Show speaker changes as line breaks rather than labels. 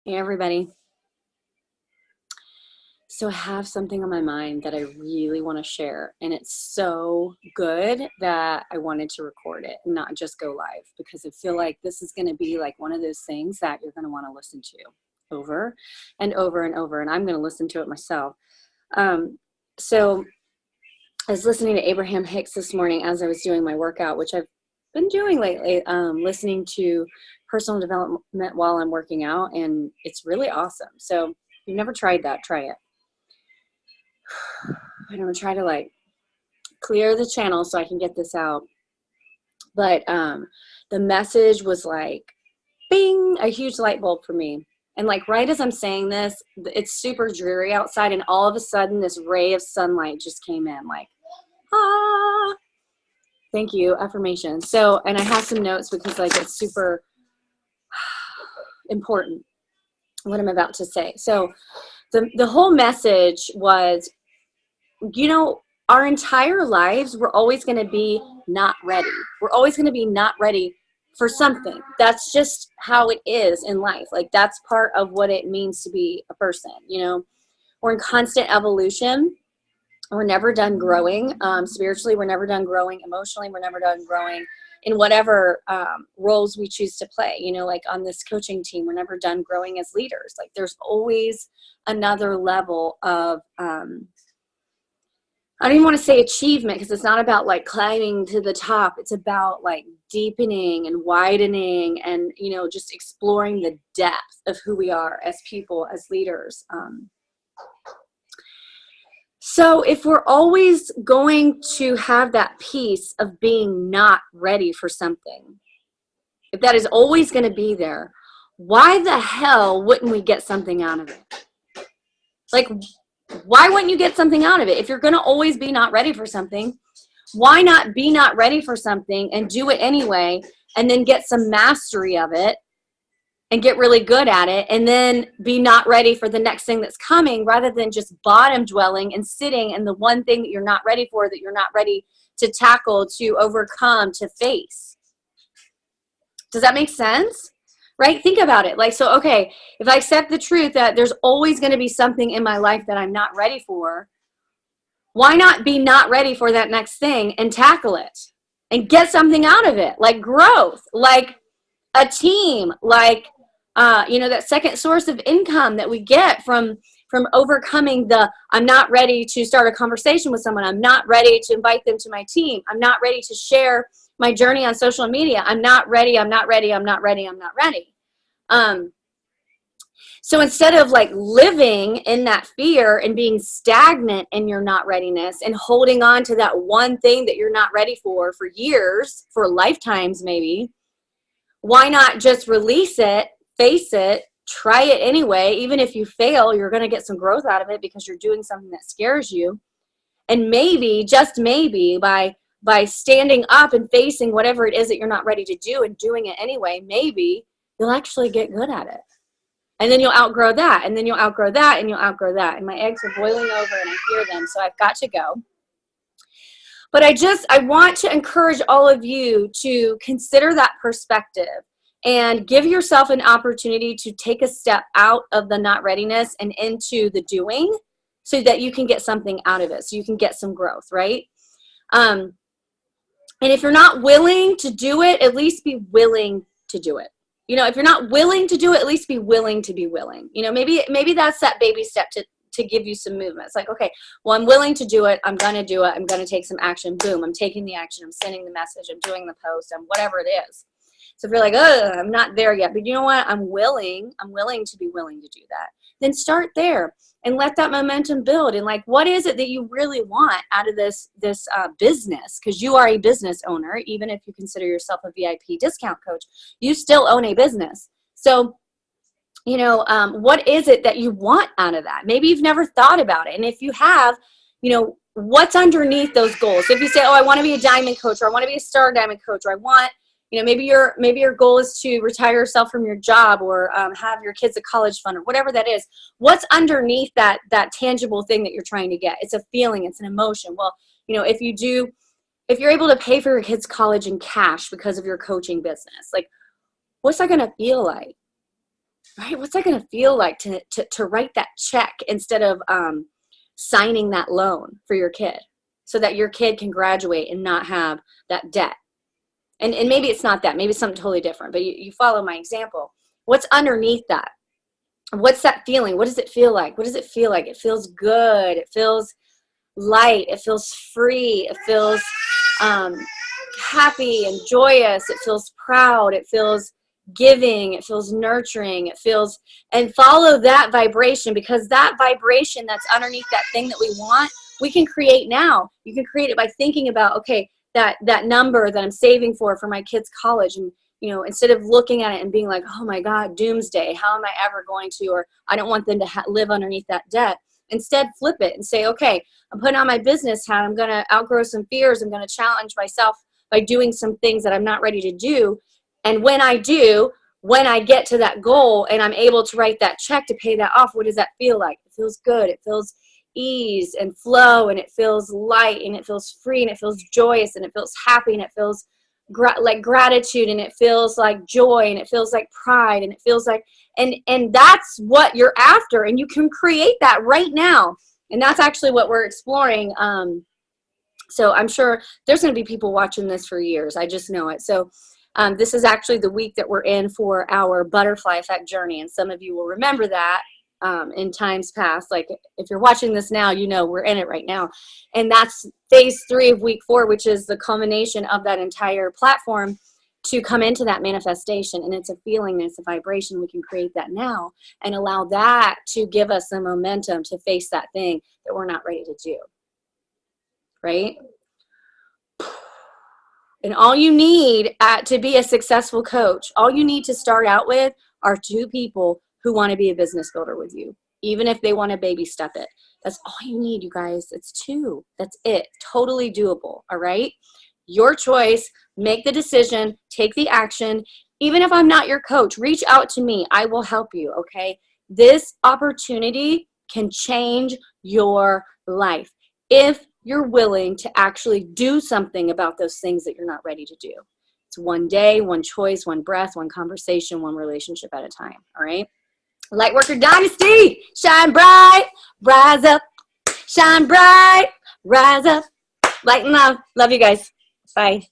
Hey everybody. So I have something on my mind that I really want to share, and it's so good that I wanted to record it and not just go live, because I feel like this is going to be like one of those things that you're going to want to listen to over and over and over, and I'm going to listen to it myself. So I was listening to Abraham Hicks this morning as I was doing my workout, which I've been doing lately, listening to personal development while I'm working out, and it's really awesome. So if you've never tried that, try it. I'm going to try to like clear the channel so I can get this out. But the message was like, bing, a huge light bulb for me. And like right as I'm saying this, it's super dreary outside, and all of a sudden this ray of sunlight just came in, like, ah, thank you, affirmation. So, and I have some notes because like it's super important what I'm about to say. So the whole message was, our entire lives, we're always going to be not ready. We're always going to be not ready for something. That's just how it is in life. Like that's part of what it means to be a person. We're in constant evolution. We're never done growing. Spiritually, we're never done growing. Emotionally, we're never done growing in whatever roles we choose to play. Like on this coaching team, we're never done growing as leaders. Like there's always another level of, I don't even want to say achievement, because it's not about like climbing to the top. It's about like deepening and widening and, just exploring the depth of who we are as people, as leaders. So if we're always going to have that piece of being not ready for something, if that is always going to be there, why the hell wouldn't we get something out of it? Like, why wouldn't you get something out of it? If you're going to always be not ready for something, why not be not ready for something and do it anyway, and then get some mastery of it and get really good at it, and then be not ready for the next thing that's coming, rather than just bottom dwelling and sitting in the one thing that you're not ready for, that you're not ready to tackle, to overcome, to face. Does that make sense? Right? Think about it. Like, so, okay, if I accept the truth that there's always going to be something in my life that I'm not ready for, why not be not ready for that next thing and tackle it and get something out of it? Like growth, like a team, like, that second source of income that we get from overcoming I'm not ready to start a conversation with someone. I'm not ready to invite them to my team. I'm not ready to share my journey on social media. I'm not ready. I'm not ready. I'm not ready. I'm not ready. So instead of like living in that fear and being stagnant in your not readiness and holding on to that one thing that you're not ready for years, for lifetimes maybe, why not just release it, face it, try it anyway? Even if you fail, you're going to get some growth out of it because you're doing something that scares you. And maybe, just maybe, by standing up and facing whatever it is that you're not ready to do and doing it anyway, maybe you'll actually get good at it. And then you'll outgrow that, and then you'll outgrow that, and you'll outgrow that. And my eggs are boiling over and I hear them, so I've got to go. But I want to encourage all of you to consider that perspective and give yourself an opportunity to take a step out of the not readiness and into the doing, so that you can get something out of it, so you can get some growth, right? And if you're not willing to do it, at least be willing to do it. If you're not willing to do it, at least be willing to be willing. Maybe that's that baby step to give you some movement. It's like, okay, well, I'm willing to do it. I'm going to do it. I'm going to take some action. Boom. I'm taking the action. I'm sending the message. I'm doing the post. I'm whatever it is. So if you're like, oh, I'm not there yet, but you know what? I'm willing to be willing to do that. Then start there and let that momentum build. And like, what is it that you really want out of this business? Because you are a business owner. Even if you consider yourself a VIP discount coach, you still own a business. So, what is it that you want out of that? Maybe you've never thought about it. And if you have, what's underneath those goals? So if you say, oh, I want to be a diamond coach, or I want to be a star diamond coach, or I want, maybe your goal is to retire yourself from your job, or have your kids a college fund, or whatever that is. What's underneath that tangible thing that you're trying to get? It's a feeling, it's an emotion. Well, if you're able to pay for your kids' college in cash because of your coaching business, like, what's that going to feel like? right? What's that going to feel like to write that check instead of signing that loan for your kid so that your kid can graduate and not have that debt? And maybe it's not that. Maybe it's something totally different. But you follow my example. What's underneath that? What's that feeling? What does it feel like? What does it feel like? It feels good. It feels light. It feels free. It feels happy and joyous. It feels proud. It feels giving. It feels nurturing. It feels, and follow that vibration, because that vibration that's underneath that thing that we want, we can create now. You can create it by thinking about, okay, that number that I'm saving for my kids' college. And, instead of looking at it and being like, oh my God, doomsday, how am I ever going to, or I don't want them to live underneath that debt. Instead, flip it and say, okay, I'm putting on my business hat. I'm going to outgrow some fears. I'm going to challenge myself by doing some things that I'm not ready to do. And when I get to that goal and I'm able to write that check to pay that off, what does that feel like? It feels good. It feels ease and flow, and it feels light, and it feels free, and it feels joyous, and it feels happy, and it feels like gratitude, and it feels like joy, and it feels like pride, and it feels like, and that's what you're after, and you can create that right now. And that's actually what we're exploring. So I'm sure there's going to be people watching this for years. I just know it. So this is actually the week that we're in for our butterfly effect journey. And some of you will remember that in times past. Like if you're watching this now, we're in it right now. And that's phase 3 of week 4, which is the culmination of that entire platform to come into that manifestation. And it's a feeling, it's a vibration. We can create that now and allow that to give us the momentum to face that thing that we're not ready to do. Right? And all you need to be a successful coach, all you need to start out with are 2 people who want to be a business builder with you, even if they want to baby step it. That's all you need, you guys. It's 2. That's it. Totally doable. All right? Your choice. Make the decision. Take the action. Even if I'm not your coach, reach out to me. I will help you. Okay? This opportunity can change your life if you're willing to actually do something about those things that you're not ready to do. It's one day, one choice, one breath, one conversation, one relationship at a time. All right? Lightworker Dynasty, shine bright, rise up, shine bright, rise up, light and love. Love you guys. Bye.